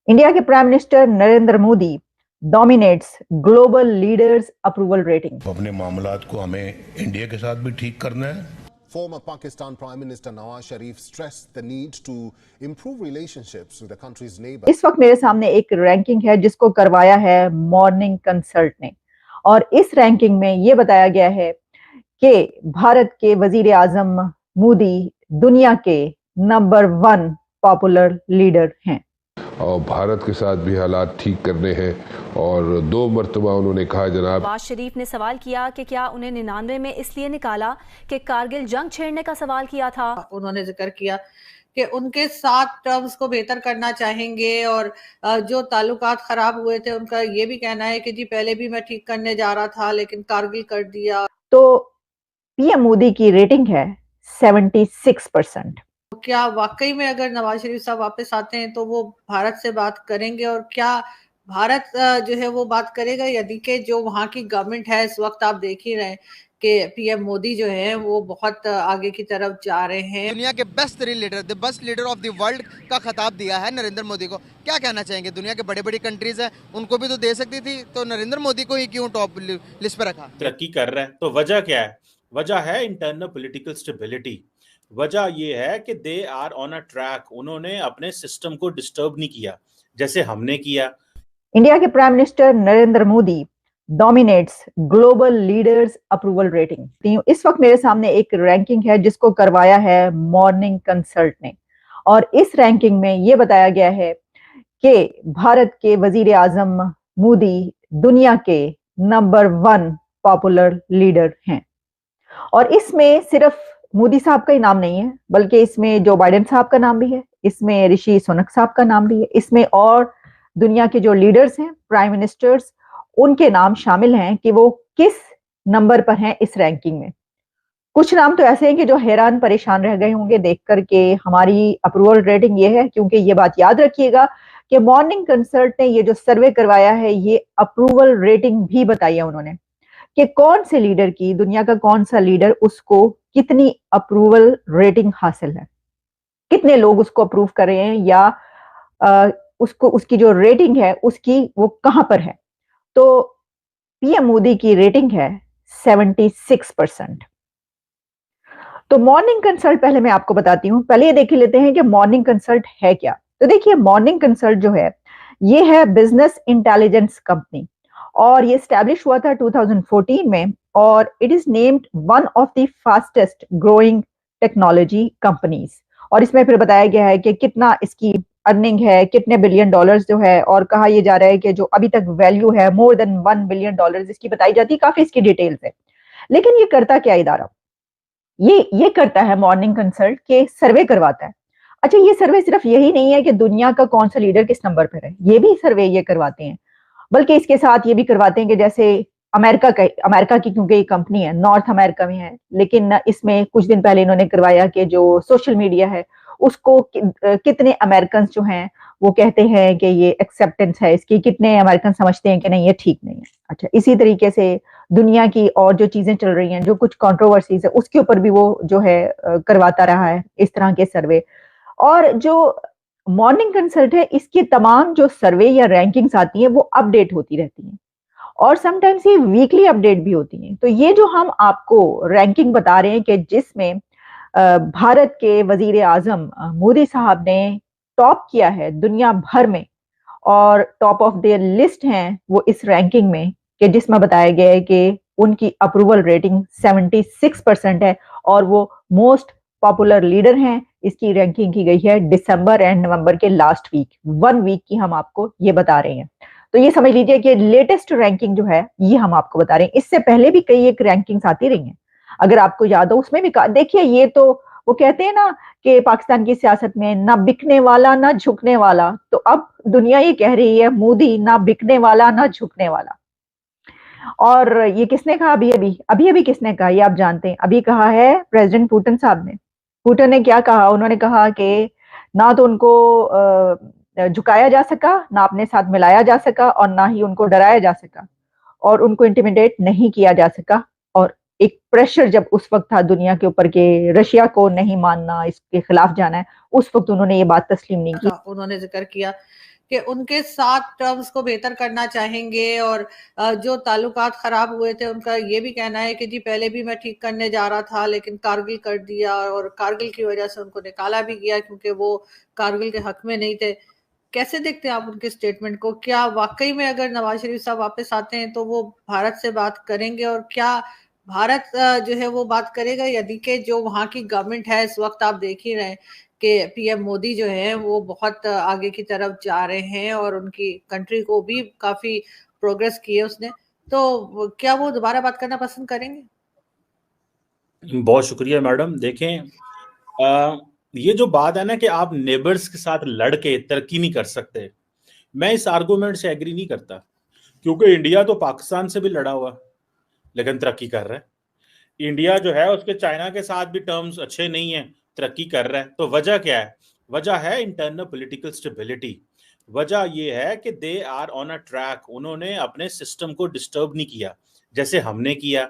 India के prime minister Narendra Modi dominates global leaders approval rating. अपने मामलात को हमें इंडिया के साथ भी ठीक करना है। Former Pakistan Prime Minister Nawaz Sharif stressed the need to improve relationships with the country's neighbors. इस वक्त मेरे सामने एक रैंकिंग है जिसको करवाया है मॉर्निंग कंसल्ट ने, और इस रैंकिंग में ये बताया गया है कि भारत के वजीर आजम मोदी दुनिया के नंबर 1 पॉपुलर लीडर हैं। और भारत के साथ भी हालात ठीक करने हैं। और 2 मरतबा उन्होंने कहा, जनाब नवाज शरीफ ने सवाल किया कि क्या उन्हें 99 में इसलिए निकाला कि कारगिल जंग छेड़ने का सवाल किया था। उन्होंने जिक्र किया कि उनके साथ टर्म्स को बेहतर करना चाहेंगे और जो ताल्लुकात खराब हुए थे उनका ये भी कहना है कि जी पहले भी मैं ठीक करने जा रहा था लेकिन कारगिल कर दिया। तो पीएम मोदी की रेटिंग है 76%। क्या वाकई में अगर नवाज शरीफ साहब वापस आते हैं तो वो भारत से बात करेंगे, और क्या भारत जो है वो बात करेगा, यदि कि जो वहाँ की गवर्नमेंट है इस वक्त आप देख ही रहे हैं कि पीएम मोदी जो है वो बहुत आगे की तरफ जा रहे हैं। दुनिया के best leader, the best leader of the world का खिताब दिया है नरेंद्र मोदी को। क्या कहना चाहेंगे? दुनिया के बड़े बड़ी कंट्रीज हैं, उनको भी तो दे सकती थी, तो नरेंद्र मोदी को ही क्यों टॉप लिस्ट पर रखा? तरक्की कर रहा है तो वजह क्या है? वजह है इंटरनल पॉलिटिकल स्टेबिलिटी। वजह ये है कि they are on a track. उन्होंने अपने सिस्टम को डिस्टर्ब नहीं किया जैसे हमने किया। इंडिया के prime minister Narendra Modi dominates global leaders approval rating. इस वक्त मेरे सामने एक रैंकिंग है जिसको करवाया है मॉर्निंग कंसल्ट ने, और इस रैंकिंग में ये बताया गया है कि भारत के वजीर आजम मोदी दुनिया के नंबर 1 पॉपुलर लीडर हैं। और इसमें सिर्फ मोदी साहब का ही नाम नहीं है, बल्कि इसमें जो बाइडेन साहब का नाम भी है, इसमें ऋषि सुनक साहब का नाम भी है, इसमें और दुनिया के जो लीडर्स हैं, प्राइम मिनिस्टर्स, उनके नाम शामिल हैं कि वो किस नंबर पर हैं इस रैंकिंग में। कुछ नाम तो ऐसे हैं कि जो हैरान परेशान रह गए होंगे देख करके हमारी अप्रूवल रेटिंग ये है, क्योंकि ये बात याद रखिएगा कि मॉर्निंग कंसल्ट ने ये जो सर्वे करवाया है ये अप्रूवल रेटिंग भी बताई है उन्होंने कि कौन से लीडर की, दुनिया का कौन सा लीडर, उसको कितनी अप्रूवल रेटिंग हासिल है, कितने लोग उसको अप्रूव कर रहे हैं, या उसको उसकी जो रेटिंग है उसकी वो कहां पर है। तो पीएम मोदी की रेटिंग है 76%। तो मॉर्निंग कंसल्ट पहले मैं आपको बताती हूं, पहले ये देख लेते हैं कि मॉर्निंग कंसल्ट है क्या। तो देखिए, मॉर्निंग कंसल्ट जो है ये है बिजनेस इंटेलिजेंस कंपनी, और ये स्टैब्लिश हुआ था 2014 में, और it is named one of the fastest growing technology companies. और इसमें फिर बताया गया है कि कितना इसकी अर्निंग है, कितने बिलियन डॉलर्स जो है, और कहा यह जा रहा है कि जो अभी तक वैल्यू है मोर देन 1 बिलियन डॉलर्स इसकी बताई जाती है। काफी इसकी डिटेल्स है। लेकिन ये करता क्या इदारा? ये करता है मॉर्निंग कंसल्ट के सर्वे करवाता है। अच्छा, ये सर्वे सिर्फ यही नहीं है कि दुनिया का कौन सा लीडर किस नंबर पर है, ये भी सर्वे ये करवाते हैं, बल्कि इसके साथ ये भी करवाते हैं कि जैसे अमेरिका की क्योंकि ये कंपनी है, नॉर्थ अमेरिका में है, लेकिन इसमें कुछ दिन पहले इन्होंने करवाया कि जो सोशल मीडिया है उसको कितने अमेरिकन जो हैं वो कहते हैं कि ये एक्सेप्टेंस है इसकी, कितने अमेरिकन समझते हैं कि नहीं ये ठीक नहीं है। अच्छा, इसी तरीके से दुनिया की और जो चीजें चल रही हैं, जो कुछ कंट्रोवर्सीज है, उसके ऊपर भी वो जो है करवाता रहा है इस तरह के सर्वे। और जो मॉर्निंग कंसल्ट है इसकी तमाम जो सर्वे या रैंकिंग्स आती हैं वो अपडेट होती रहती हैं, और समटाइम्स ये वीकली अपडेट भी होती हैं। तो ये जो हम आपको रैंकिंग बता रहे हैं कि जिसमें भारत के वजीर आजम मोदी साहब ने टॉप किया है दुनिया भर में, और टॉप ऑफ द लिस्ट हैं वो इस रैंकिंग में, कि जिसमें बताया गया है कि उनकी अप्रूवल रेटिंग 76% है और वो मोस्ट पॉपुलर लीडर हैं। इसकी रैंकिंग की गई है दिसंबर एंड नवंबर के लास्ट वीक, 1 वीक की हम आपको ये बता रहे हैं। तो ये समझ लीजिए कि लेटेस्ट रैंकिंग जो है ये हम आपको बता रहे हैं। इससे पहले भी कई एक रैंकिंग्स आती रही हैं, अगर आपको याद हो उसमें भी देखिए, ये तो वो कहते हैं ना कि पाकिस्तान की सियासत में ना बिकने वाला ना झुकने वाला, तो अब दुनिया ये कह रही है मोदी ना बिकने वाला ना झुकने वाला। और ये किसने कहा? अभी किसने कहा ये आप जानते हैं? अभी कहा है प्रेसिडेंट पुतिन साहब ने। पुतिन ने क्या कहा? उन्होंने कहा कि ना तो उनको झुकाया जा सका, ना अपने साथ मिलाया जा सका, और ना ही उनको डराया जा सका, और उनको इंटिमिडेट नहीं किया जा सका। और एक प्रेशर जब उस वक्त था दुनिया के ऊपर के रशिया को नहीं मानना, इसके खिलाफ जाना है, उस वक्त उन्होंने ये बात तस्लीम नहीं की। उन्होंने जिक्र किया कि उनके साथ टर्म्स को बेहतर करना चाहेंगे और जो ताल्लुकात खराब हुए थे उनका ये भी कहना है कि जी पहले भी मैं ठीक करने जा रहा था लेकिन कारगिल कर दिया और कारगिल की वजह से उनको निकाला भी गया क्योंकि वो कारगिल के हक में नहीं थे। कैसे देखते हैं आप उनके स्टेटमेंट को? क्या वाकई में अगर नवाज शरीफ साहब वापस आते हैं तो वो भारत से बात करेंगे और क्या भारत जो है वो बात करेगा, यदि कि जो वहां की गवर्नमेंट है इस वक्त आप देख ही रहे हैं कि पीएम मोदी जो है वो बहुत आगे की तरफ जा रहे हैं और उनकी कंट्री को भी काफी प्रोग्रेस की है उसने, तो क्या वो दोबारा बात करना पसंद करेंगे? बहुत शुक्रिया मैडम। देखें, ये जो बात है ना कि आप नेबर्स के साथ लड़ के तरक्की नहीं कर सकते, मैं इस आर्गुमेंट से एग्री नहीं करता, क्योंकि इंडिया तो पाकिस्तान से भी लड़ा हुआ लेकिन तरक्की कर रहा है। इंडिया जो है उसके चाइना के साथ भी टर्म्स अच्छे नहीं है, तरक्की कर रहा है। तो वजह क्या है? वजह है इंटरनल पॉलिटिकल स्टेबिलिटी। वजह यह है कि they are on a track, उन्होंने अपने सिस्टम को डिस्टर्ब नहीं किया जैसे हमने किया।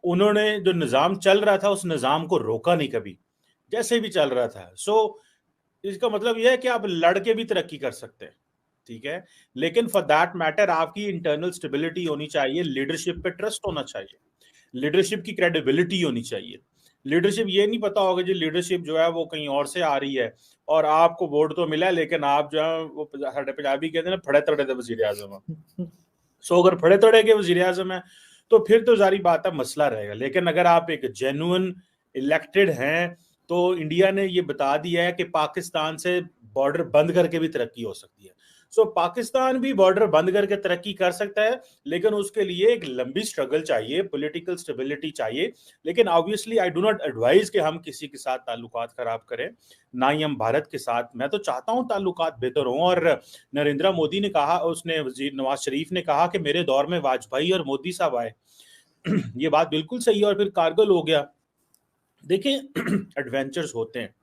उन्होंने जो निज़ाम चल रहा था उस निज़ाम को रोका नहीं कभी, जैसे भी चल रहा था। इसका मतलब यह है कि आप लड़ के भी तरक्की कर सकते हैं, ठीक है, लेकिन फॉर दैट मैटर आपकी इंटरनल स्टेबिलिटी होनी चाहिए, लीडरशिप पे ट्रस्ट होना चाहिए, लीडरशिप की क्रेडिबिलिटी होनी चाहिए। लीडरशिप ये नहीं पता होगा जी लीडरशिप जो है वो कहीं और से आ रही है और आपको वोट तो मिला है लेकिन आप जो है वो साढ़े पंजाबी कहते हैं ना फड़े तड़े दे वजीर आजम। सो अगर फड़े तड़े के वजीर आजम है तो फिर तो जारी बात है मसला रहेगा। लेकिन अगर आप एक जेन्युइन इलेक्टेड हैं तो इंडिया ने ये बता दिया है कि पाकिस्तान से बॉर्डर बंद करके भी तरक्की हो सकती है। सो पाकिस्तान भी बॉर्डर बंद करके तरक्की कर सकता है, लेकिन उसके लिए एक लंबी स्ट्रगल चाहिए, पॉलिटिकल स्टेबिलिटी चाहिए। लेकिन obviously I do not advise कि हम किसी के साथ ताल्लुकात खराब करें, ना ही हम भारत के साथ। मैं तो चाहता हूं ताल्लुकात बेहतर हों। और नरेंद्र मोदी ने कहा, उसने वजीर नवाज शरीफ ने कहा कि मेरे दौर में वाजपेयी और मोदी साहब आए। ये बात बिल्कुल सही है। और फिर कारगिल हो गया। देखिए एडवेंचर्स होते हैं,